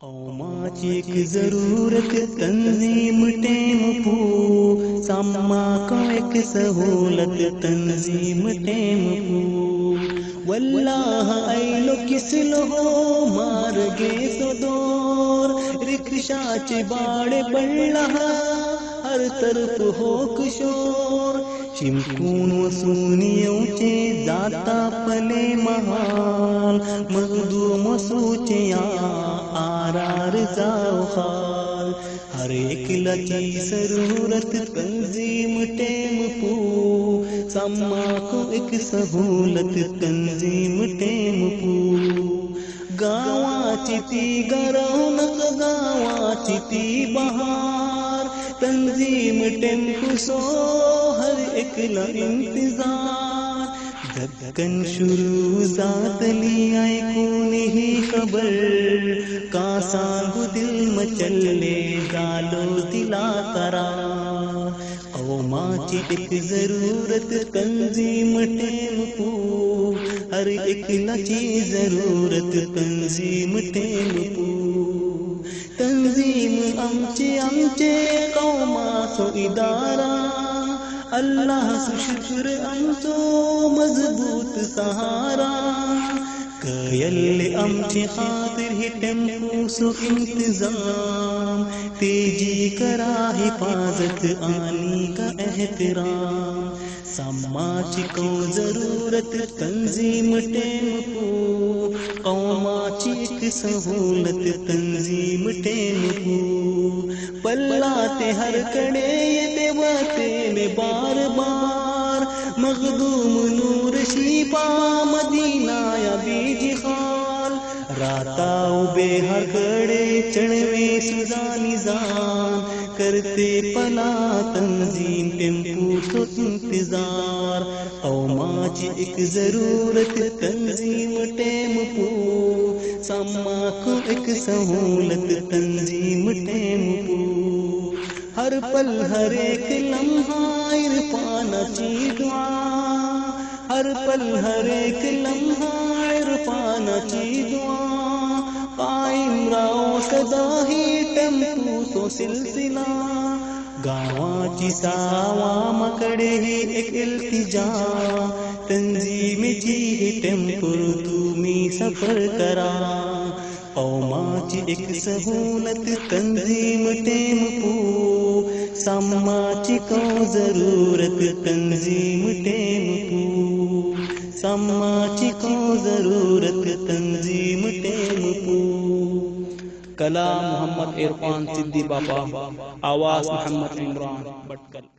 قوماची एक जरूरत तंजीम टेम पू सामा को एक सहूलत तंजीम टेम पू वल्लाह ऐलो किसलो हो मार गे सदोर रिक्शाचे बाडे पडला हर तरफ हो किशोर चिमकून वसून येऊचे जाता पले महाल मजदूम सूचे आरार जाओ खाल हर एक लची जरूरत तंजीम टेम पू सम्मा को एक सहूलत तंजीम टेम पू गावाची ती गरवणक गावाची ती बहार तंजीम टेम्पो सो हर एक ला इंतजार धड़कन शुरू जातली ऐकून ही खबर का सांगू दिल मचलले झालो दिला करार कौमाची एक जरूरत तंजीम टेम्पो हर एक लाची जरूरत तंजीम टेम्पो तंजीम आमचे कौमाचो इदारा अल्लाह शुक्र आमचो मजबूत सहारा कयल्ले आमचे खातिर ही टेम्पो सो इंतजाम तेजी करा हिफाजत आनी का एहतराम सम्माची को जरूरत तंजीम टेम्पो कौमाची एक सहूलत तंजीम टेम्पो पल्लाते हर कड़े ये बाते में बार बार मखदूम नूर शिपा मदीना या बीज खाल राता उबे हर कड़े चढ़वे सुजा निजाम करते पला तंजीम टेम्पो सो इंतजार कौमाची एक जरूरत तंजीम टेम्पो सम्मा को एक सहूलत तंजीम टेम्पो हर पल हर एक लम्हा इरफानाची दुआ हर पल हर एक लम्हा इरफानाची दुआ कायम राहो सदा ही टेम्पो सो सिलसिला गावाची सावामाकडे ही एक इल्तिजा तंजीमीची ही टेम्पो तुम्ही सफर करा कौमाची एक सहूलत तंजीम टेम्पो सम्माची को जरूरत तंजीम टेम्पो सम्माची को जरूरत तंजीम टेम्पो कलाम मोहम्मद इरफान सिद्दी बाबा, आवाज मोहम्मद इमरान भटकल।